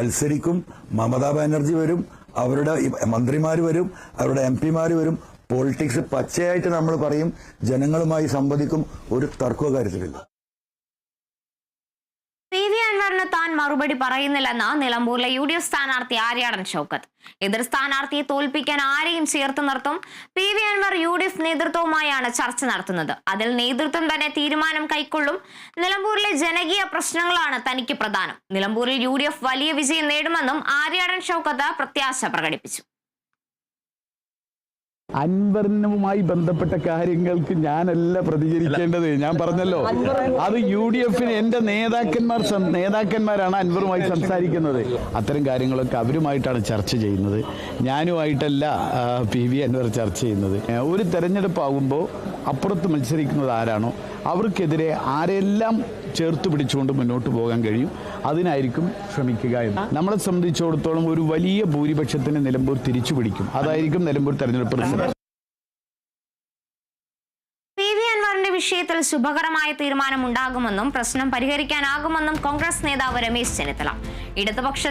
മത്സരിക്കും. മമതാ ബാനർജി വരും, അവരുടെ മന്ത്രിമാർ വരും, അവരുടെ MP-മാർ വരും. പൊളിറ്റിക്സ് പച്ചയായിട്ട് നമ്മൾ പറയും, ജനങ്ങളുമായി സംവദിക്കും. ഒരു തർക്കവും കാര്യത്തിലില്ല. PV അൻവറിന് താൻ മറുപടി പറയുന്നില്ലെന്ന് നിലമ്പൂരിലെ UDF സ്ഥാനാർത്ഥി ആര്യാടൻ ഷൗക്കത്ത്. എതിർ സ്ഥാനാർത്ഥിയെ തോൽപ്പിക്കാൻ ആരെയും ചേർത്ത് നിർത്തും. PV അൻവർ UDF നേതൃത്വവുമായാണ് ചർച്ച നടത്തുന്നത്. അതിൽ നേതൃത്വം തന്നെ തീരുമാനം കൈക്കൊള്ളും. നിലമ്പൂരിലെ ജനകീയ പ്രശ്നങ്ങളാണ് തനിക്ക് പ്രധാനം. നിലമ്പൂരിൽ UDF വലിയ വിജയം നേടുമെന്നും ആര്യാടൻ ഷൗക്കത്ത് പ്രത്യാശ പ്രകടിപ്പിച്ചു. അൻവറിനുമായി ബന്ധപ്പെട്ട കാര്യങ്ങൾക്ക് ഞാനല്ല പ്രതികരിക്കേണ്ടത്. ഞാൻ പറഞ്ഞല്ലോ, അത് UDF-ന് എൻ്റെ നേതാക്കന്മാരാണ് അൻവറുമായി സംസാരിക്കുന്നത്. അത്തരം കാര്യങ്ങളൊക്കെ അവരുമായിട്ടാണ് ചർച്ച ചെയ്യുന്നത്. ഞാനുമായിട്ടല്ല PV അൻവർ ചർച്ച ചെയ്യുന്നത്. ഒരു തെരഞ്ഞെടുപ്പ് ആകുമ്പോൾ അപ്പുറത്ത് മത്സരിക്കുന്നത് ആരാണോ അവർക്കെതിരെ ആരെല്ലാം ചേർത്ത് പിടിച്ചുകൊണ്ട് മുന്നോട്ട് പോകാൻ കഴിയും, അതിനായിരിക്കും ശ്രമിക്കുക എന്ന്. നമ്മളെ സംബന്ധിച്ചിടത്തോളം ഒരു വലിയ ഭൂരിപക്ഷത്തിന് നിലമ്പൂർ തിരിച്ചു പിടിക്കും. അതായിരിക്കും നിലമ്പൂർ തെരഞ്ഞെടുപ്പ് റിസൾട്ട്. PV അൻവറിന്റെ വിഷയത്തിൽ ശുഭകരമായ തീരുമാനമുണ്ടാകുമെന്നും പ്രശ്നം പരിഹരിക്കാനാകുമെന്നും കോൺഗ്രസ് നേതാവ് രമേശ് ചെന്നിത്തല. ഇടതുപക്ഷ